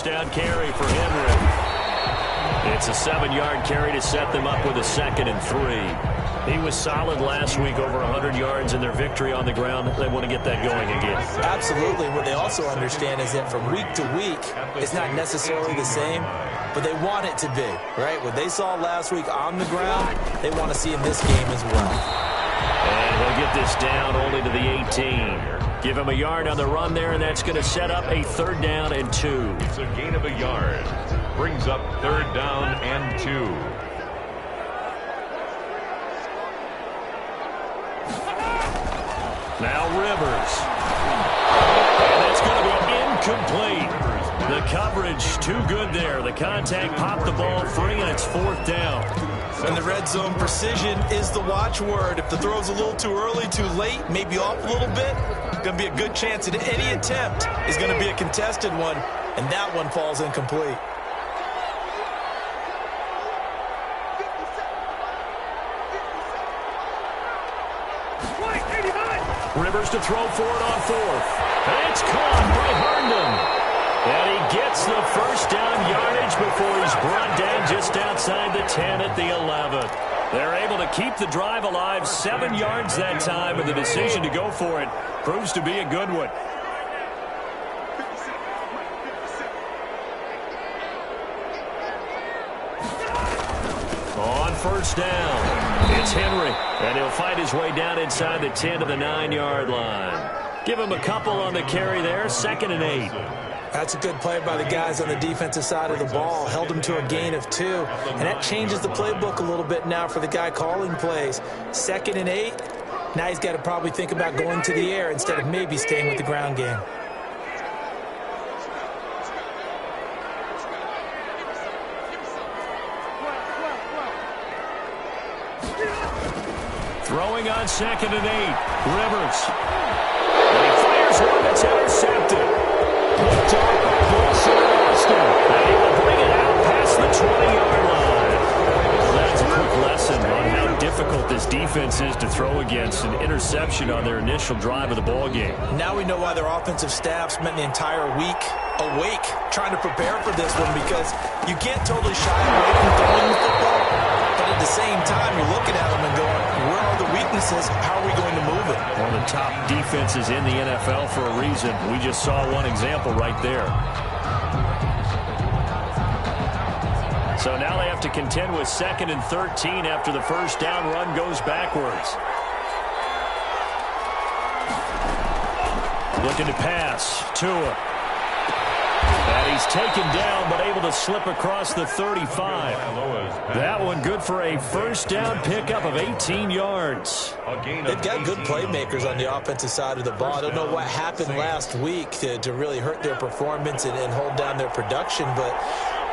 first down carry for Henry. It's a 7-yard carry to set them up with a 2nd and 3. He was solid last week, over 100 yards in their victory on the ground. They want to get that going again. Absolutely. What they also understand is that from week to week, it's not necessarily the same, but they want it to be, right? What they saw last week on the ground, they want to see in this game as well. And he'll get this down only to the 18. Give him a yard on the run there, and that's going to set up a 3rd down and 2. It's a gain of a yard. Brings up 3rd down and 2. Now Rivers. And that's going to be incomplete. The coverage too good there. The contact popped the ball free, and it's 4th down. And the red zone precision is the watchword. If the throw's a little too early, too late, maybe off a little bit, going to be a good chance that any attempt is going to be a contested one, and that one falls incomplete. Rivers to throw for it on 4th. And it's caught by Herndon. And he gets the first down yardage before he's brought down just outside the 10 at the 11. They're able to keep the drive alive, 7 yards that time, and the decision to go for it proves to be a good one. On 1st down, it's Henry, and he'll fight his way down inside the 10 to the 9-yard line. Give him a couple on the carry there, 2nd and 8. That's a good play by the guys on the defensive side of the ball. Held him to a gain of 2. And that changes the playbook a little bit now for the guy calling plays. 2nd and 8. Now he's got to probably think about going to the air instead of maybe staying with the ground game. Throwing on 2nd and 8. Rivers. And he fires one that's intercepted. Picked off by Wilson Austin. And he will bring it out past the 20-yard line. Well, that's a quick lesson on how difficult this defense is to throw against. An interception on their initial drive of the ball game. Now we know why their offensive staff spent the entire week awake trying to prepare for this one, because you can't totally shy away from throwing the football. But at the same time, you're looking at them and going, where are the weaknesses? How are we going to move it? One of the top defenses in the NFL for a reason. We just saw one example right there. So now they have to contend with 2nd and 13 after the first down run goes backwards. Looking to pass. Tua. And he's taken down, but able to slip across the 35. That one good for a first down pickup of 18 yards. They've got good playmakers on the offensive side of the ball. I don't know what happened last week to really hurt their performance and hold down their production, but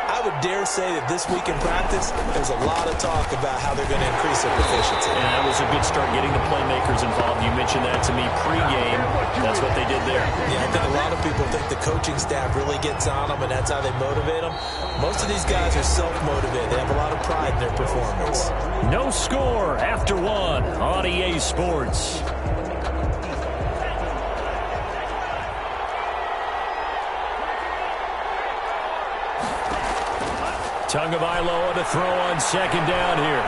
I would dare say that this week in practice, there's a lot of talk about how they're going to increase their proficiency. And that was a good start, getting the playmakers involved. You mentioned that to me pregame. That's what they did there. Yeah, I think a lot of people think the coaching staff really gets on them, and that's how they motivate them. Most of these guys are self-motivated. They have a lot of pride in their performance. No score after 1 on EA Sports. Tagovailoa to throw on 2nd down here.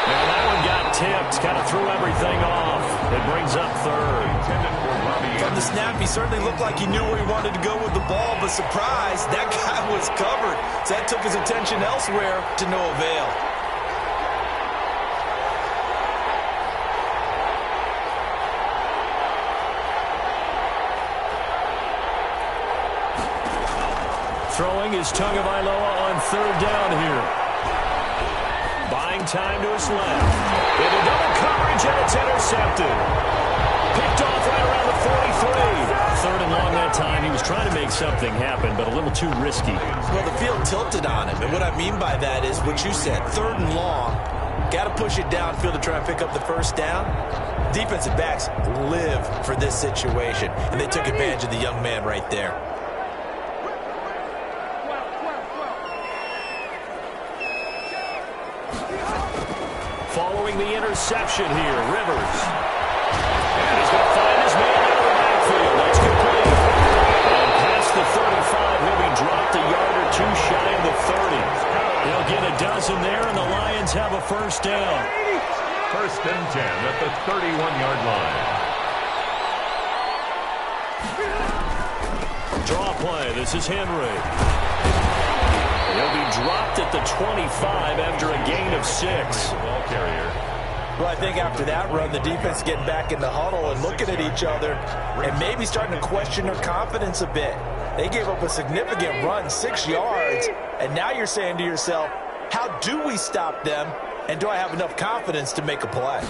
And that one got tipped, kind of threw everything off. It brings up 3rd. From the snap, he certainly looked like he knew where he wanted to go with the ball, but surprise, that guy was covered. So that took his attention elsewhere to no avail. Throwing is Tagovailoa on 3rd down here. Buying time to his left. Into double coverage, and it's intercepted. Picked off right around the 43. 3rd and long that time. He was trying to make something happen, but a little too risky. Well, the field tilted on him, and what I mean by that is what you said, 3rd and long. Got to push it downfield to try and pick up the first down. Defensive backs live for this situation, and they took advantage of the young man right there. Following the interception here, Rivers. And he's going to find his man out of the backfield. That's complete. And past the just shy of the 30. They'll get a dozen there, and the Lions have a first down. First and 10 at the 31-yard line. Draw play. This is Henry. He'll be dropped at the 25 after a gain of 6. Ball carrier. Well, I think after that run, the defense is getting back in the huddle and looking at each other and maybe starting to question their confidence a bit. They gave up a significant run, 6 yards, and now you're saying to yourself, how do we stop them, and do I have enough confidence to make a play?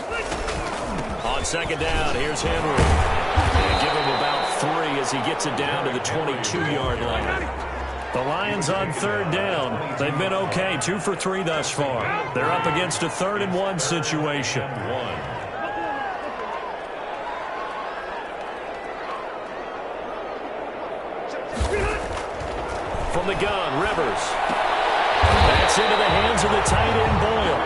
On second down, here's Henry. And give him about 3 as he gets it down to the 22-yard line. The Lions on third down. They've been okay, 2 for 3 thus far. They're up against a 3rd and 1 situation. From the gun, Rivers. That's into the hands of the tight end, Boyle.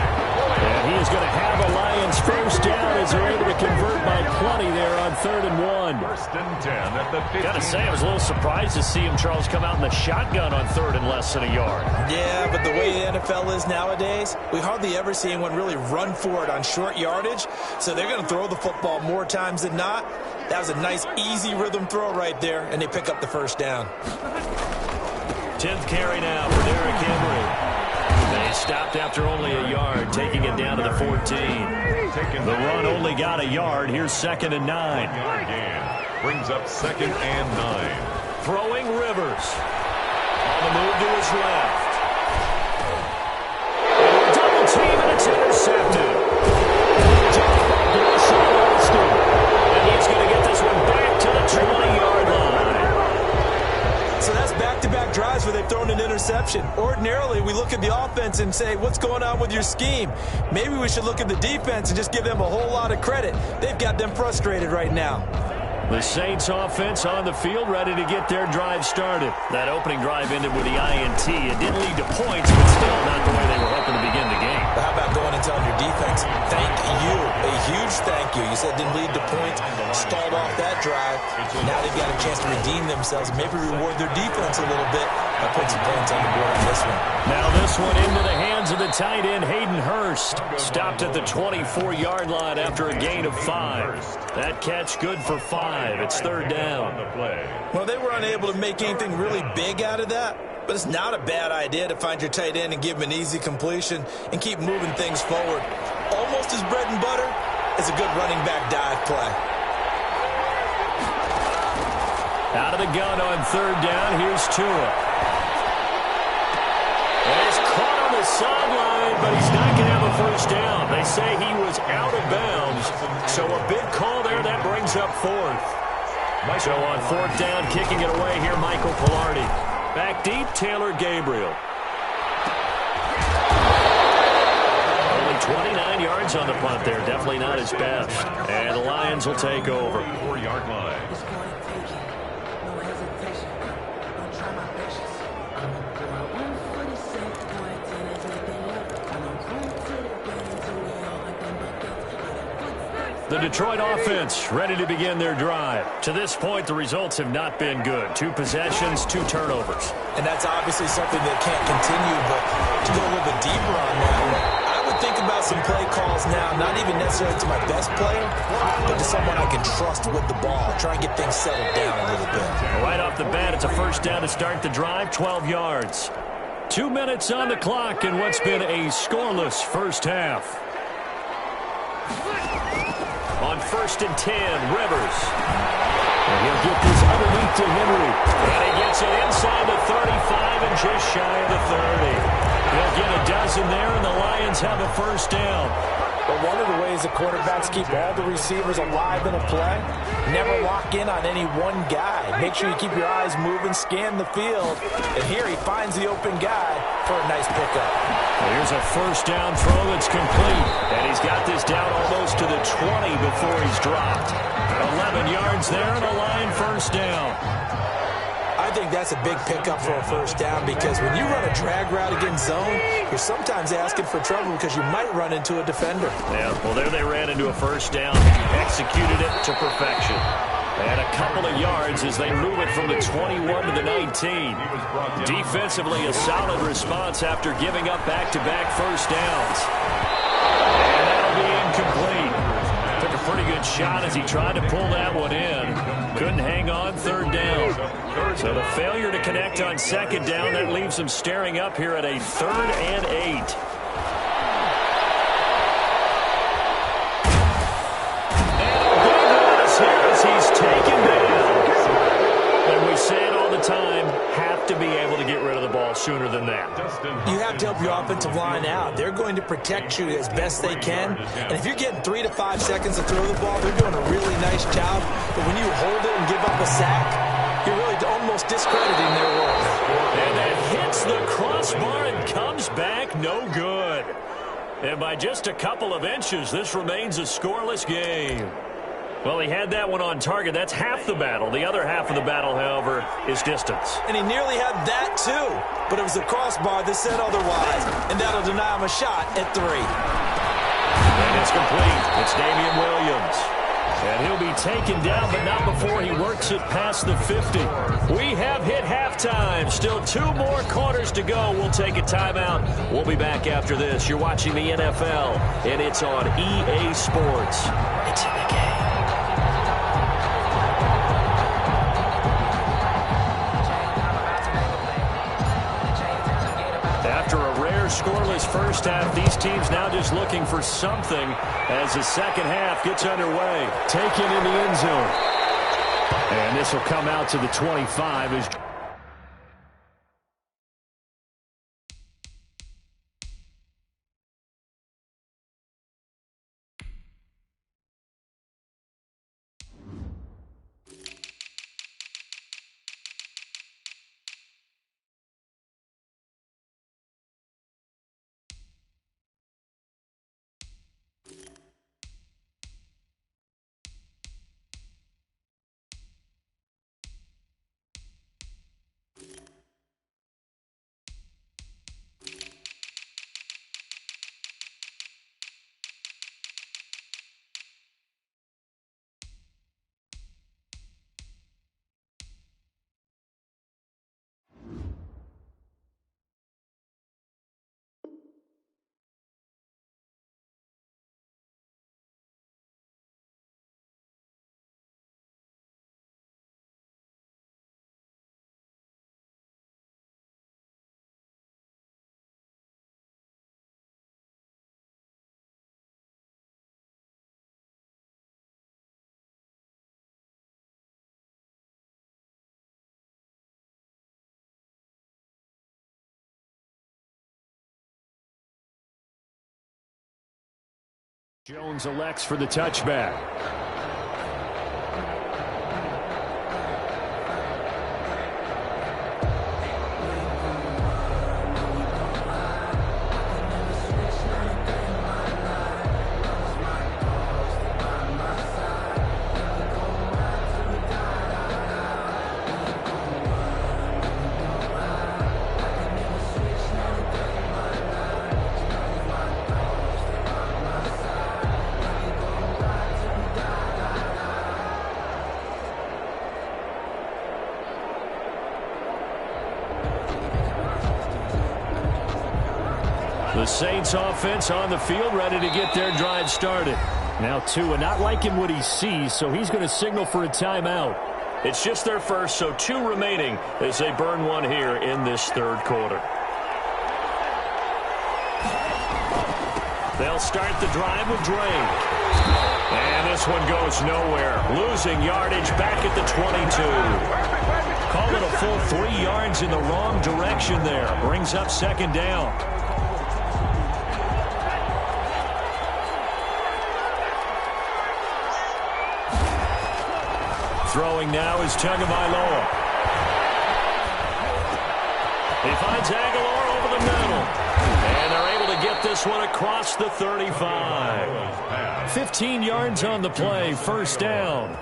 And he is going to have a Lions first down as they're able to convert by plenty there on 3rd and 1. First and 10 at the 15. Gotta say, I was a little surprised to see him, Charles, come out in the shotgun on 3rd and less than a yard. Yeah, but the way the NFL is nowadays, we hardly ever see anyone really run for it on short yardage. So they're going to throw the football more times than not. That was a nice, easy rhythm throw right there, and they pick up the first down. 10th carry now for Derrick Henry. They stopped after only a yard, taking it down to the 14. The run only got a yard. Here's 2nd and 9. Yard gain. Brings up 2nd and 9. Throwing Rivers. On the move to his left. Double team, and it's intercepted. And he's going to get this one back to the 20-yard line. So that's back-to-back drives where they've thrown an interception. Ordinarily, we look at the offense and say, what's going on with your scheme? Maybe we should look at the defense and just give them a whole lot of credit. They've got them frustrated right now. The Saints offense on the field, ready to get their drive started. That opening drive ended with the INT. It didn't lead to points, but still not the way they were hoping to begin the game. But how about going and telling your defense, thank you, a huge thank you. You said it didn't lead to points, stalled off that drive. Now they've got a chance to redeem themselves, maybe reward their defense a little bit by putting some points on the board on this one. Now this one into the hands of the tight end, Hayden Hurst. Stopped at the 24-yard line after a gain of 5. That catch good for 5. It's 3rd down. Well, they were unable to make anything really big out of that, but it's not a bad idea to find your tight end and give him an easy completion and keep moving things forward. Almost as bread and butter as a good running back dive play. Out of the gun on 3rd down, here's Tua. And he's caught on the sideline, but he's not going to have a first down. They say he was out of bounds, so a big call there. That brings up 4th. So on 4th down, kicking it away here, Michael Pilardi. Back deep, Taylor Gabriel. Only 29 yards on the punt there. Definitely not his best. And the Lions will take over. 4-yard line. The Detroit offense ready to begin their drive. To this point, the results have not been good. 2 possessions, 2 turnovers. And that's obviously something that can't continue, but to go a little bit deeper on that, I would think about some play calls now, not even necessarily to my best player, but to someone I can trust with the ball. Try and get things settled down a little bit. Right off the bat, it's a first down to start the drive, 12 yards. 2 minutes on the clock in what's been a scoreless first half. On 1st and 10, Rivers. And he'll get this underneath to Henry. And he gets it inside the 35 and just shy of the 30. He'll get a dozen there, and the Lions have a first down. But one of the ways the quarterbacks keep all the receivers alive in a play, never lock in on any one guy. Make sure you keep your eyes moving, scan the field. And here he finds the open guy for a nice pickup. Well, here's a first down throw that's complete. And he's got this down almost to the 20 before he's dropped. 11 yards there and a line first down. I think that's a big pickup for a first down because when you run a drag route against zone, you're sometimes asking for trouble because you might run into a defender. Yeah, well, there they ran into a first down, executed it to perfection. And a couple of yards as they move it from the 21 to the 19. Defensively, a solid response after giving up back-to-back first downs. And that'll be incomplete. Took a pretty good shot as he tried to pull that one in. Couldn't hang on third down. So the failure to connect on second down, that leaves him staring up here at a 3rd and 8. He's taken down. And we say it all the time, have to be able to get rid of the ball sooner than that. You have to help your offensive line out. They're going to protect you as best they can. And if you're getting 3 to 5 seconds to throw the ball, they're doing a really nice job. But when you hold it and give up a sack, you're really almost discrediting their work. And that hits the crossbar and comes back no good. And by just a couple of inches, this remains a scoreless game. Well, he had that one on target. That's half the battle. The other half of the battle, however, is distance. And he nearly had that, too. But it was the crossbar that said otherwise. And that'll deny him a shot at 3. And it's complete. It's Damian Williams. And he'll be taken down, but not before he works it past the 50. We have hit halftime. Still 2 more quarters to go. We'll take a timeout. We'll be back after this. You're watching the NFL, and it's on EA Sports. It's in the game. After a rare scoreless first half, these teams now just looking for something as the second half gets underway. Taken in the end zone. And this will come out to the 25 as Jones elects for the touchback. The Saints offense on the field, ready to get their drive started. Now Tua not liking what he sees, so he's going to signal for a timeout. It's just their first, so 2 remaining as they burn one here in this third quarter. They'll start the drive with Drake. And this one goes nowhere. Losing yardage back at the 22. Call it a full 3 yards in the wrong direction there. Brings up second down. Throwing now is Tagovailoa. He finds Aguilar over the middle. And they're able to get this one across the 35. 15 yards on the play, first down.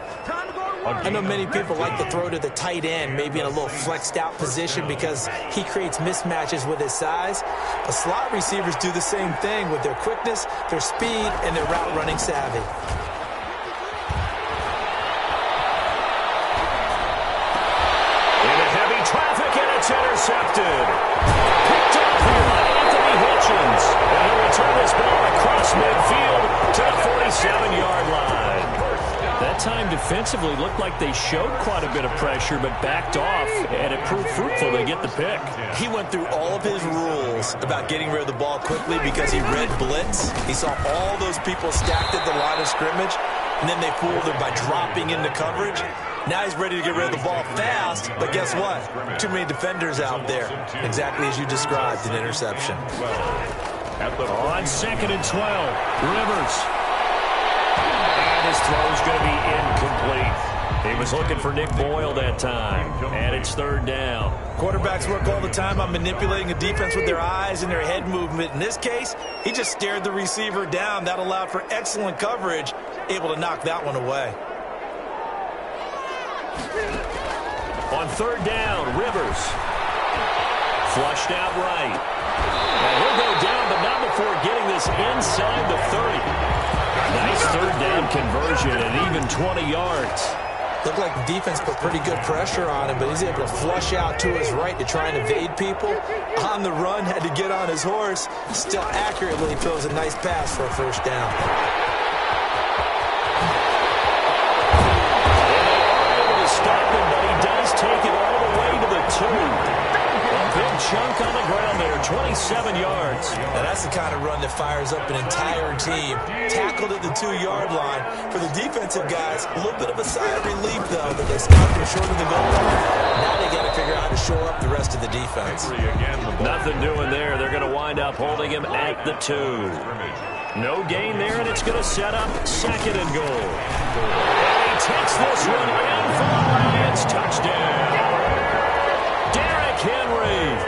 I know many people like to throw to the tight end, maybe in a little flexed out position because he creates mismatches with his size. But slot receivers do the same thing with their quickness, their speed, and their route running savvy. time defensively, looked like they showed quite a bit of pressure, but backed off, and it proved fruitful. They get the pick. He went through all of his rules about getting rid of the ball quickly because he read blitz. He saw all those people stacked at the line of scrimmage, and then they fooled him by dropping into coverage. Now he's ready to get rid of the ball fast, but guess what? Too many defenders out there. Exactly as you described, an interception. On 2nd and 12, Rivers. And his throw's going to be incomplete. He was looking for Nick Boyle that time, and it's 3rd down. Quarterbacks work all the time on manipulating a defense with their eyes and their head movement. In this case, he just stared the receiver down. That allowed for excellent coverage, able to knock that one away. On 3rd down, Rivers. Flushed out right. And he'll go down, but not before getting this inside the 30. Nice 3rd down conversion and even 20 yards. Looked like the defense put pretty good pressure on him, but he's able to flush out to his right to try and evade people. On the run, had to get on his horse. Still accurately throws a nice pass for a 1st down. Stop him, but he does take it all the way to the 2. A big chunk on the ground there, 27 yards. Now that's the kind of run that fires up an entire team. Tackled at the 2-yard line. For the defensive guys, a little bit of a sigh of relief, though, that they stopped him short of the goal line. Now they got to figure out how to shore up the rest of the defense. Nothing doing there. They're going to wind up holding him at the 2. No gain there, and it's going to set up 2nd and goal. Takes this one in for the Lions. Touchdown. Derrick Henry,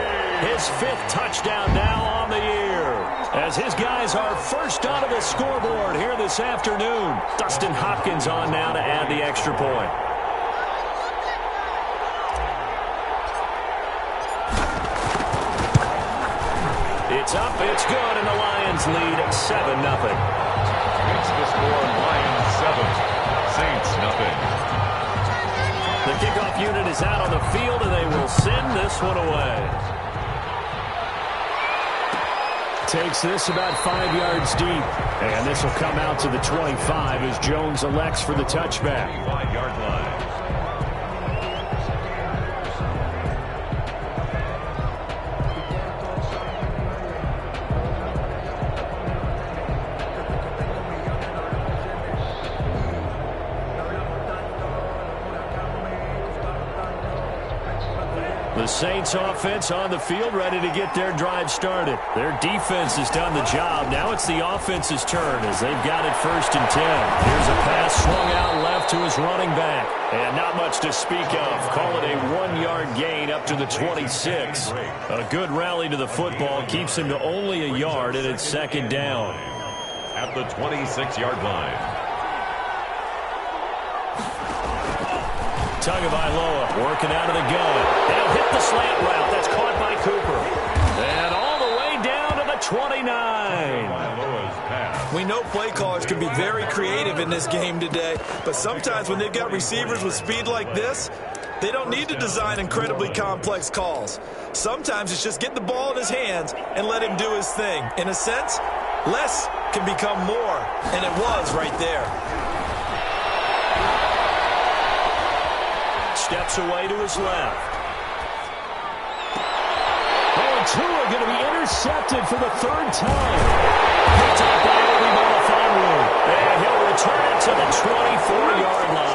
his 5th touchdown now on the year. As his guys are first onto the scoreboard here this afternoon. Dustin Hopkins on now to add the extra point. It's up, it's good, and the Lions lead 7-0. It's the score, Lions 7. Saints nothing. The kickoff unit is out on the field, and they will send this one away. Takes this about 5 yards deep. And this will come out to the 25 as Jones elects for the touchback. 5-yard line. The Saints offense on the field, ready to get their drive started. Their defense has done the job. Now it's the offense's turn as they've got it 1st and 10. Here's a pass swung out left to his running back. And not much to speak of. Call it a 1-yard gain up to the 26. A good rally to the football keeps him to only a yard, and it's 2nd down. At the 26-yard line. Tagovailoa working out of the gun. And he'll hit the slant route. That's caught by Cooper. And all the way down to the 29. We know play callers can be very creative in this game today, but sometimes when they've got receivers with speed like this, they don't need to design incredibly complex calls. Sometimes it's just get the ball in his hands and let him do his thing. In a sense, less can become more, and it was right there. Steps away to his left. Oh, and 2 are going to be intercepted for the 3rd time. Picked up by Obi Melifonwu. And he'll return it to the 24-yard line.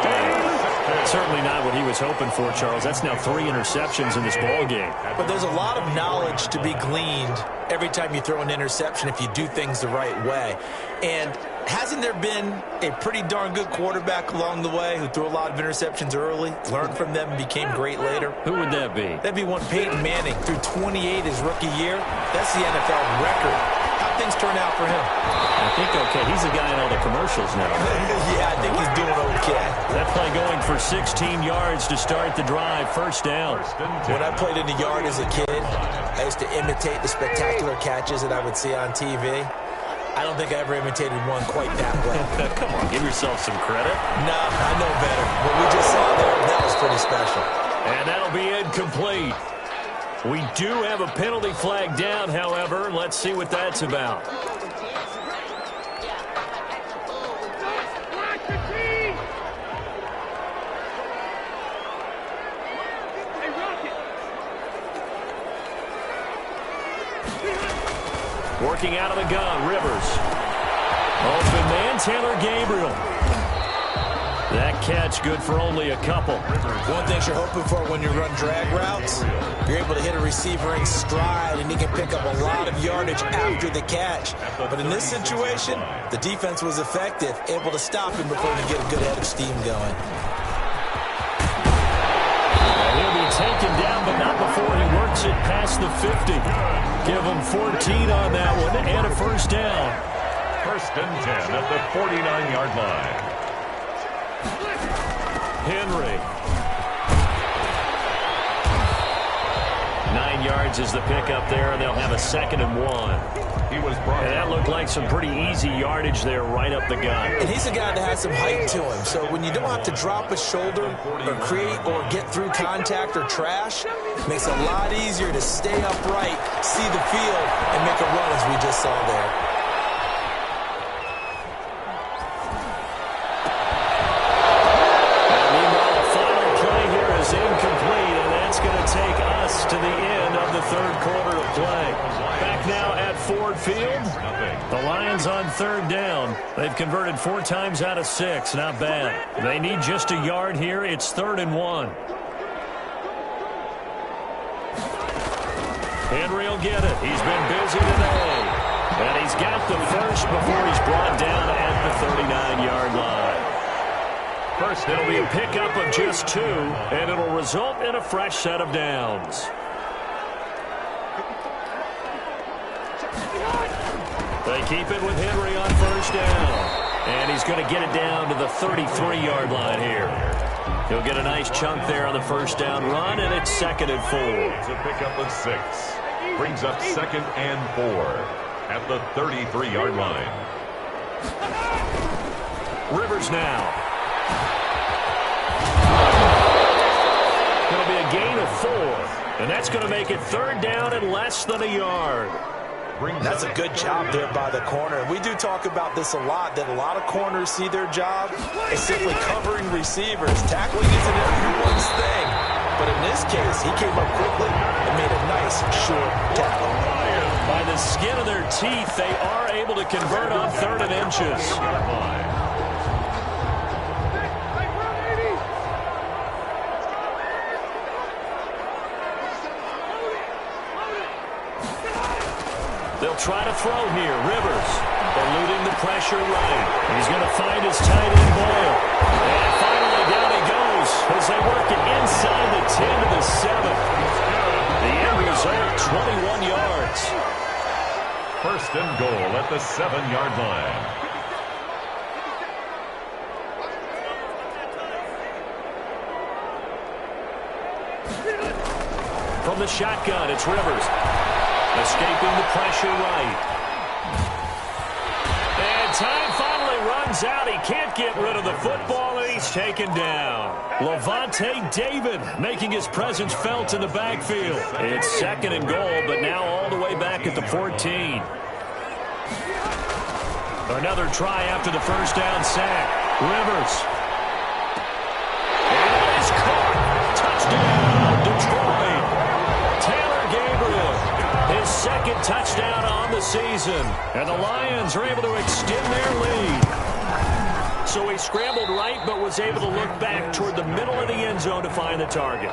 Certainly not what he was hoping for, Charles. That's now 3 interceptions in this ball game. But there's a lot of knowledge to be gleaned every time you throw an interception if you do things the right way. And hasn't there been a pretty darn good quarterback along the way who threw a lot of interceptions early, learned from them, and became great later? Who would that be? That'd be one Peyton Manning. Threw 28 his rookie year. That's the NFL record. How'd things turn out for him? I think okay. He's the guy in all the commercials now. Yeah, I think he's doing okay. That play going for 16 yards to start the drive. 1st down. When I played in the yard as a kid, I used to imitate the spectacular catches that I would see on TV. I don't think I ever imitated one quite that well. Come on, give yourself some credit. Nah, I know better. What we just saw there, that was pretty special. And that'll be incomplete. We do have a penalty flag down, however. Let's see what that's about. Working out of the gun, Rivers. Open man, Taylor Gabriel. That catch good for only a couple. One thing you're hoping for when you run drag routes, you're able to hit a receiver in stride, and he can pick up a lot of yardage after the catch. But in this situation, the defense was effective, able to stop him before he could get a good head of steam going. He'll be taken down, but not before he works it past the 50. Give him 14 on that one and a first down. First and 10 at the 49-yard line. Henry. 9 yards is the pickup there, and they'll have a 2nd and 1. He was brought and that looked like some pretty easy yardage there right up the gut. And he's a guy that has some height to him, so when you don't have to drop a shoulder or create or get through contact or trash, it makes it a lot easier to stay upright, see the field, and make a run as we just saw there. To the end of the third quarter of play. Back now at Ford Field. The Lions on 3rd down. They've converted 4 times out of 6. Not bad. They need just a yard here. It's 3rd and 1. Henry will get it. He's been busy today. And he's got the first before he's brought down at the 39-yard line. First, it'll be a pickup of just 2, and it'll result in a fresh set of downs. They keep it with Henry on 1st down. And he's going to get it down to the 33-yard line here. He'll get a nice chunk there on the 1st down run, and it's 2nd and 4. It's a pickup of 6. Brings up 2nd and 4 at the 33-yard line. Rivers now. It'll be a gain of 4, and that's going to make it 3rd down and less than a yard. That's a good job there by the corner. We do talk about this a lot, that a lot of corners see their job as simply covering receivers. Tackling isn't everyone's thing, but in this case, he came up quickly and made a nice, short tackle. By the skin of their teeth, they are able to convert on 3rd and inches. They'll try to throw here. Rivers eluding the pressure right. He's going to find his tight end Boyle. And finally down he goes as they work it inside the 10 to the 7. The end result, 21 yards. First and goal at the 7-yard line. From the shotgun, it's Rivers. Escaping the pressure right. And time finally runs out. He can't get rid of the football, and he's taken down. Levante David making his presence felt in the backfield. It's 2nd and goal, but now all the way back at the 14. Another try after the 1st down sack. Rivers. And it is caught. Touchdown, Detroit. Taylor Gabriel. His 2nd touchdown on the season. And the Lions are able to extend their lead. So he scrambled right, but was able to look back toward the middle of the end zone to find the target.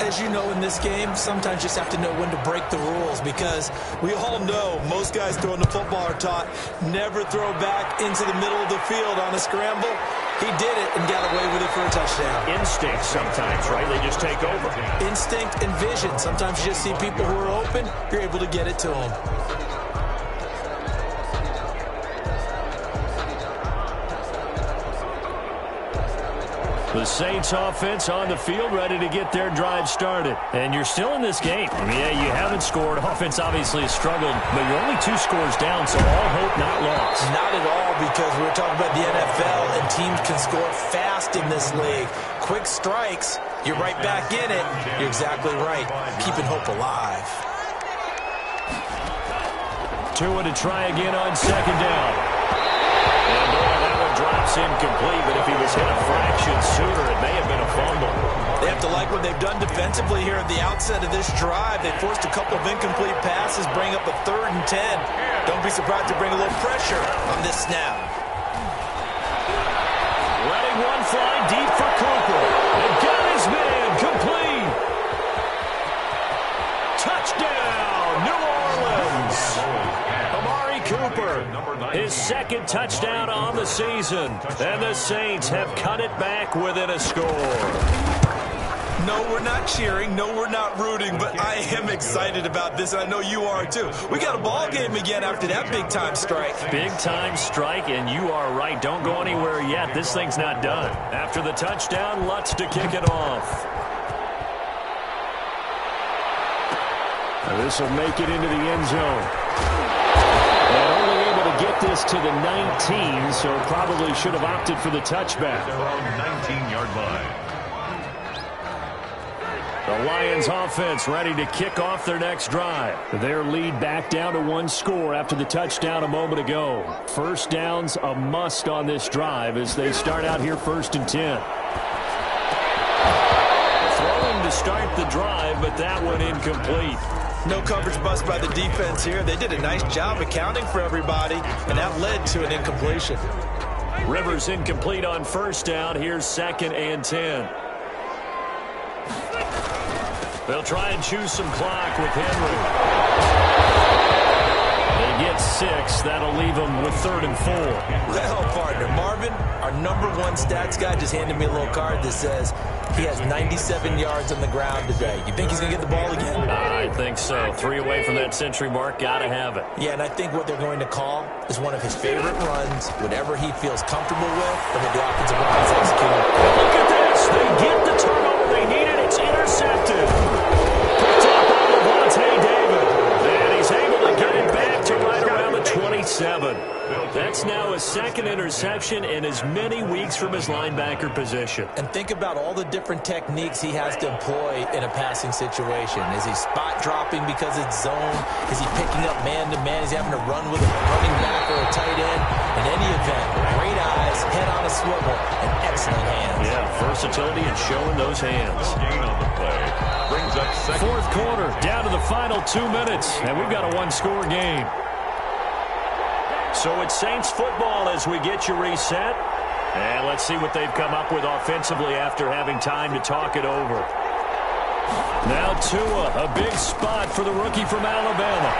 As you know, in this game, sometimes you just have to know when to break the rules, because we all know most guys throwing the football are taught never throw back into the middle of the field on a scramble. He did it and got away with it for a touchdown. Instinct sometimes, right? They just take over. Instinct and vision. Sometimes you just see people who are open, you're able to get it to them. The Saints offense on the field, ready to get their drive started. And you're still in this game. I mean, yeah, you haven't scored. Offense obviously has struggled, but you're only 2 scores down, so all hope not lost. Not at all, because we're talking about the NFL, and teams can score fast in this league. Quick strikes, you're right back in it. You're exactly right. Keeping hope alive. Tua to try again on 2nd down. And boy, that one drops pass incomplete, but if he was hit a fraction sooner, it may have been a fumble. They have to like what they've done defensively here at the outset of this drive. They forced a couple of incomplete passes, bring up a 3rd and 10. Don't be surprised to bring a little pressure on this snap. Letting one fly deep for Cooper. And got his man complete. Touchdown, New Orleans. Amari Cooper, his 2nd touchdown on the season. And the Saints have cut it back within a score. No, we're not cheering. No, we're not rooting. But I am excited about this, and I know you are too. We got a ball game again after that big-time strike. Big-time strike, and you are right. Don't go anywhere yet. This thing's not done. After the touchdown, Lutz to kick it off. This will make it into the end zone. And only able to get this to the 19, so probably should have opted for the touchback. They're on 19-yard line. The Lions offense ready to kick off their next drive. Their lead back down to 1 score after the touchdown a moment ago. First down's a must on this drive as they start out here 1st and 10. Throwing to start the drive, but that one incomplete. No coverage bust by the defense here. They did a nice job accounting for everybody, and that led to an incompletion. Rivers incomplete on 1st down. Here's 2nd and 10. They'll try and choose some clock with Henry. They get 6. That'll leave them with 3rd and 4. Well, partner, Marvin, our #1 stats guy just handed me a little card that says he has 97 yards on the ground today. You think he's going to get the ball again? I think so. 3 away from that century mark. Got to have it. Yeah, and I think what they're going to call is one of his favorite runs, whatever he feels comfortable with, and with the offensive line is executing. Look at this. They get the turnover they needed. It's intercepted. Picked up by Levante David. And he's able to get it back to right around the 27. That's now his 2nd interception in as many weeks from his linebacker position. And think about all the different techniques he has to employ in a passing situation. Is he spot dropping because it's zone? Is he picking up man-to-man? Is he having to run with a running back or a tight end? In any event, great eyes, head on a swivel, and excellent hands. Yeah, versatility and showing those hands. Gain on the play. Brings up 2nd. 4th quarter, down to the final 2 minutes, and we've got a 1-score game. So it's Saints football as we get you reset. And let's see what they've come up with offensively after having time to talk it over. Now Tua, a big spot for the rookie from Alabama.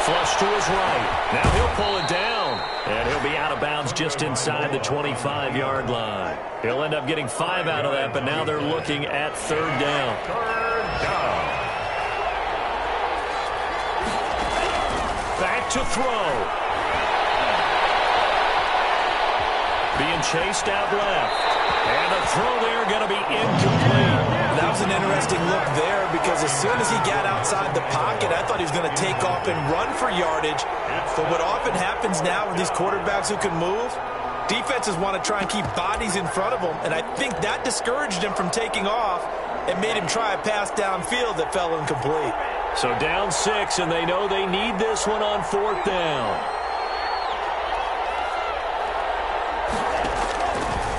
Flush to his right. Now he'll pull it down. And he'll be out of bounds just inside the 25-yard line. He'll end up getting 5 out of that, but now they're looking at 3rd down. 3rd down. Back to throw. Being chased out left. And the throw there going to be incomplete. That was an interesting look there because as soon as he got outside the pocket, I thought he was going to take off and run for yardage. But what often happens now with these quarterbacks who can move, defenses want to try and keep bodies in front of them. And I think that discouraged him from taking off and made him try a pass downfield that fell incomplete. So down 6, and they know they need this one on 4th down.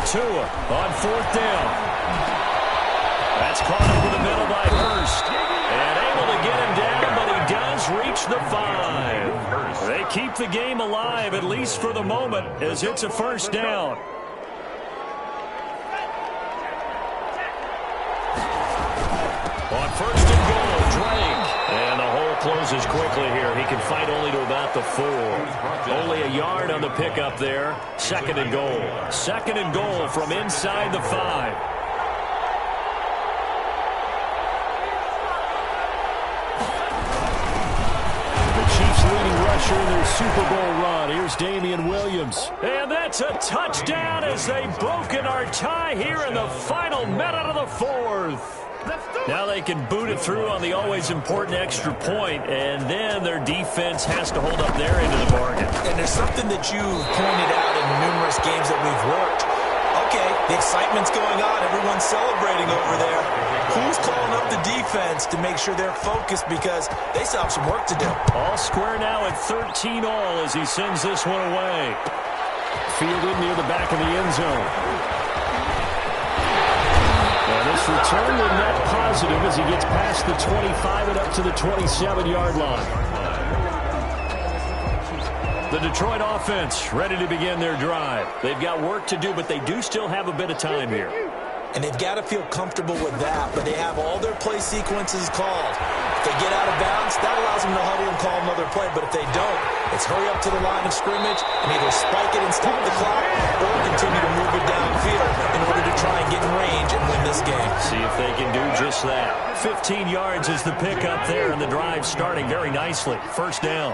Tua on 4th down. That's caught over the middle by Hurst. And able to get him down, but he does reach the 5. They keep the game alive, at least for the moment, as it's a 1st down. On 1st and goal, Drake. And the hole closes quickly here. He can fight only to about the 4. Only a yard on the pickup there. 2nd and goal. 2nd and goal from inside the 5. Leading rusher in their Super Bowl run. Here's Damian Williams. And that's a touchdown as they've broken our tie here in the final minute of the 4th. Now they can boot it through on the always important extra point, and then their defense has to hold up their end of the bargain. And there's something that you've pointed out in numerous games that we've worked. Okay, the excitement's going on. Everyone's celebrating over there. Who's calling up the defense to make sure they're focused because they still have some work to do? All square now at 13 all as he sends this one away. Fielded near the back of the end zone. And this return will net positive as he gets past the 25 and up to the 27-yard line. The Detroit offense ready to begin their drive. They've got work to do, but they do still have a bit of time here. And they've got to feel comfortable with that, but they have all their play sequences called. If they get out of bounds, that allows them to huddle and call another play, but if they don't, it's hurry up to the line of scrimmage and either spike it and stop the clock or continue to move it downfield in order to try and get in range and win this game. See if they can do just that. 15 yards is the pickup there, and the drive starting very nicely. First down.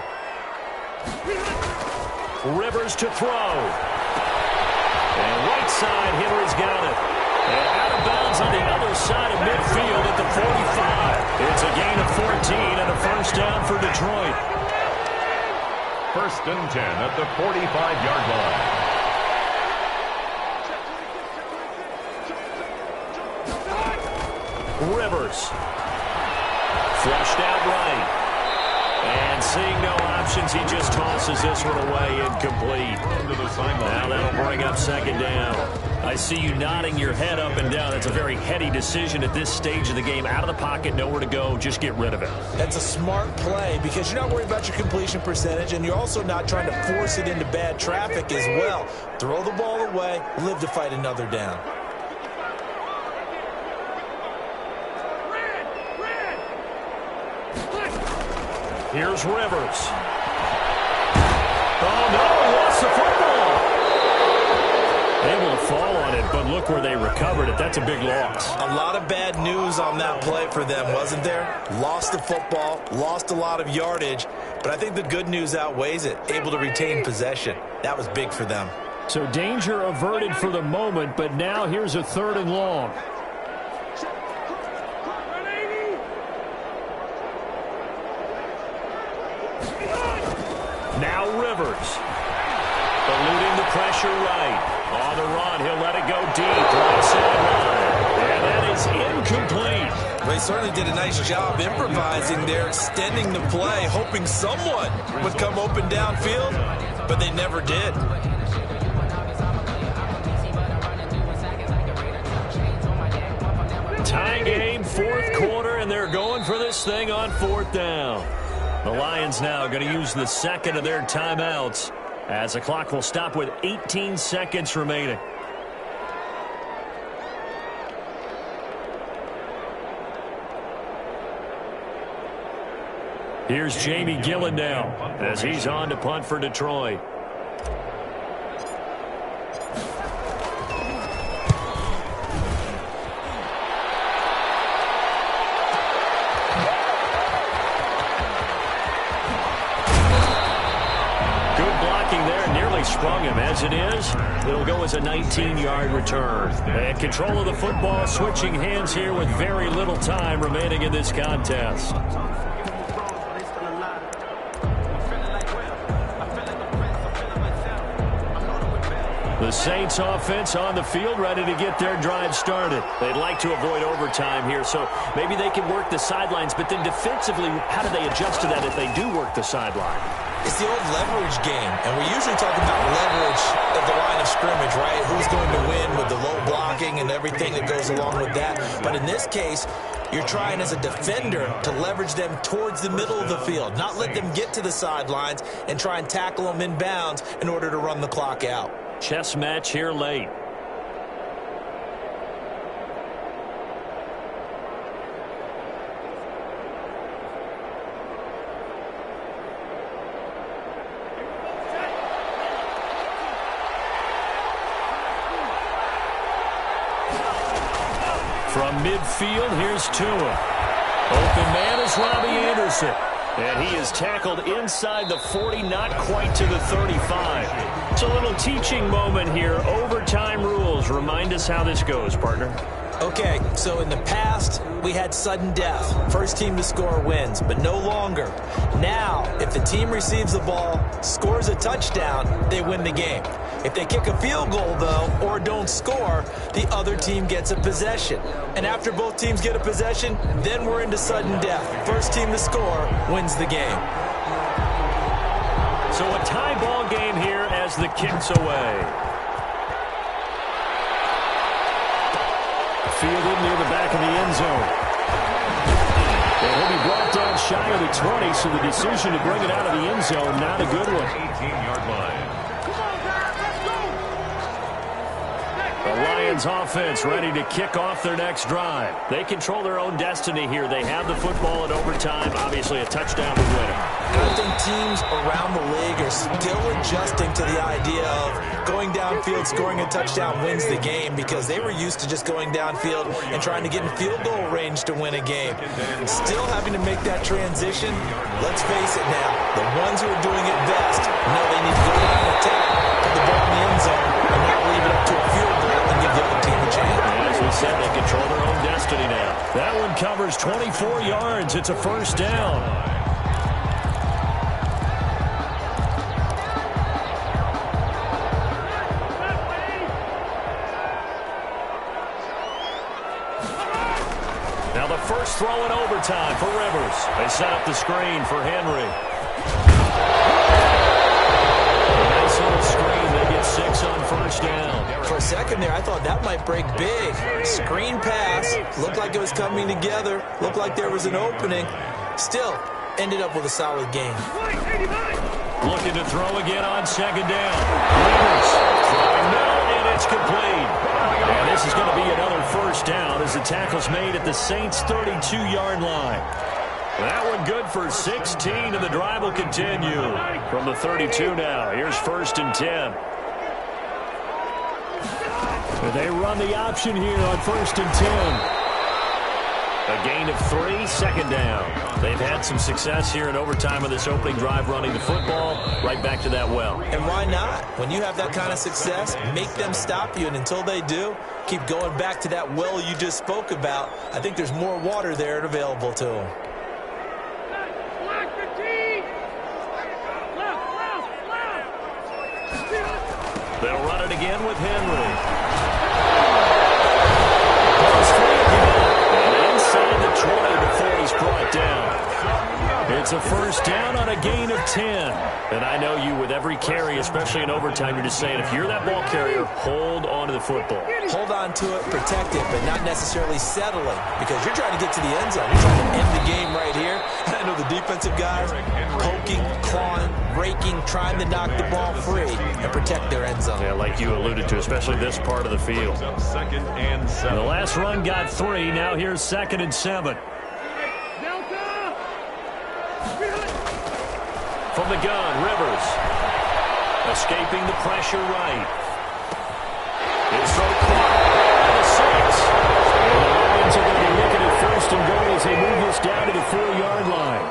Rivers to throw. And right side, Henry's got it. And out of bounds on the other side of midfield at the 45. It's a gain of 14 and a first down for Detroit. 1st and 10 at the 45-yard line. Rivers. Flushed out right. And seeing no options, he just tosses this one away, incomplete. Now that'll bring up second down. I see you nodding your head up and down. That's a very heady decision at this stage of the game. Out of the pocket, nowhere to go, just get rid of it. That's a smart play because you're not worried about your completion percentage, and you're also not trying to force it into bad traffic as well. Throw the ball away, live to fight another down. Here's Rivers. Oh, no, he lost the football. Able to fall on it, but look where they recovered it. That's a big loss. A lot of bad news on that play for them, wasn't there? Lost the football, lost a lot of yardage, but I think the good news outweighs it. Able to retain possession. That was big for them. So danger averted for the moment, but now here's a 3rd and long. Now Rivers. Eluding the pressure right. On the run, he'll let it go deep. Right sideline. And that is incomplete. They certainly did a nice job improvising there, extending the play, hoping someone would come open downfield, but they never did. Tie game, 4th quarter, and they're going for this thing on 4th down. The Lions now going to use the second of their timeouts as the clock will stop with 18 seconds remaining. Here's Jamie Gillen now as he's on to punt for Detroit. Sprung him. As it is, it'll go as a 19-yard return. And control of the football, switching hands here with very little time remaining in this contest. The Saints offense on the field, ready to get their drive started. They'd like to avoid overtime here, so maybe they can work the sidelines, but then defensively, how do they adjust to that if they do work the sideline? It's the old leverage game, and we usually talk about leverage at the line of scrimmage, right? Who's going to win with the low blocking and everything that goes along with that. But in this case, you're trying as a defender to leverage them towards the middle of the field, not let them get to the sidelines and try and tackle them in bounds in order to run the clock out. Chess match here late. From midfield, here's Tua. Open man is Robbie Anderson. And he is tackled inside the 40, not quite to the 35. It's a little teaching moment here. Overtime rules. Remind us how this goes, partner. Okay, so in the past, we had sudden death. First team to score wins, but no longer. Now, if the team receives the ball, scores a touchdown, they win the game. If they kick a field goal, though, or don't score, the other team gets a possession. And after both teams get a possession, then we're into sudden death. First team to score wins the game. So a tie ball game here as the kick's away. Fielded near the back of the end zone. And he'll be brought down shy of the 20, so the decision to bring it out of the end zone, not a good one. 18-yard line. The Lions offense ready to kick off their next drive. They control their own destiny here. They have the football in overtime. Obviously a touchdown to win it. I think teams around the league are still adjusting to the idea of going downfield, scoring a touchdown wins the game, because they were used to just going downfield and trying to get in field goal range to win a game. Still having to make that transition. Let's face it now, the ones who are doing it best know they need to go down and attack, put the ball in the end zone, and not leave it up to a field goal and give the other team a chance. As we said, they control their own destiny now. That one covers 24 yards. It's a first down. Now the first throw in overtime for Rivers. They set up the screen for Henry. Nice little screen. They get 6 on first down. For a second there, I thought that might break big. Screen pass. Looked like it was coming together. Looked like there was an opening. Still, ended up with a solid game. Looking to throw again on second down. Rivers throwing middle, and it's complete. And this is going to be another first down as the tackle's made at the Saints' 32-yard line. That one good for 16, and the drive will continue. From the 32 now, here's 1st and 10. They run the option here on 1st and 10. A gain of 3, second down. They've had some success here in overtime of this opening drive running the football. Right back to that well. And why not? When you have that kind of success, make them stop you. And until they do, keep going back to that well you just spoke about. I think there's more water there and available to them. They'll run it again with Henry. Inside the 20 before he's brought down. It's a first down on a gain of 10. And I know you, with every carry, especially in overtime, you're just saying, if you're that ball carrier, hold on to the football. Hold on to it, protect it, but not necessarily settling, because you're trying to get to the end zone. You're trying to end the game right here. I know the defensive guys poking, clawing, raking, trying to knock the ball free and protect their end zone. Yeah, like you alluded to, especially this part of the field. 2nd and 7. The last run got 3. Now here's 2nd and 7. From the gun, Rivers. Escaping the pressure right. His throw caught at the 6. And the Lions are going to be looking at 1st and goal as they move this down to the 4-yard line.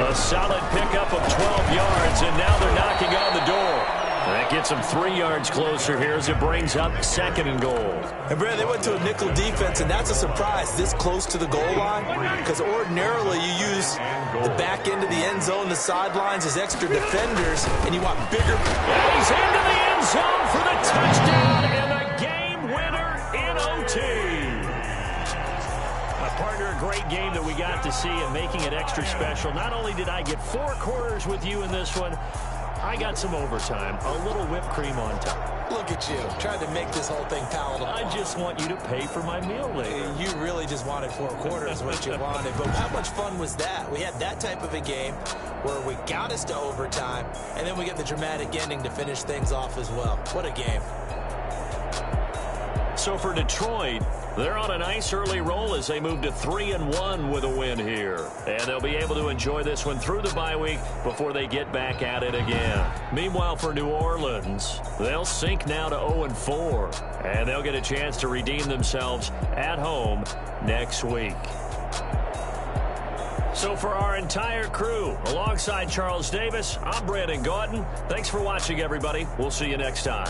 A solid pickup of 12 yards, and now they're knocking on the door. That gets them 3 yards closer here as it brings up 2nd and goal. And, Brad, they went to a nickel defense, and that's a surprise this close to the goal line, because ordinarily you use the back end of the end zone, the sidelines as extra defenders, and you want bigger. Yeah, he's into the end zone for the touchdown and the game winner in OT. My partner, a great game that we got to see and making it extra special. Not only did I get 4 quarters with you in this one, I got some overtime, a little whipped cream on top. Look at you, trying to make this whole thing palatable. I just want you to pay for my meal later. You really just wanted 4 quarters, what you wanted. But how much fun was that? We had that type of a game where we got us to overtime, and then we get the dramatic ending to finish things off as well. What a game. So for Detroit, they're on a nice early roll as they move to 3-1 with a win here. And they'll be able to enjoy this one through the bye week before they get back at it again. Meanwhile, for New Orleans, they'll sink now to 0-4. And they'll get a chance to redeem themselves at home next week. So for our entire crew, alongside Charles Davis, I'm Brandon Gautin. Thanks for watching, everybody. We'll see you next time.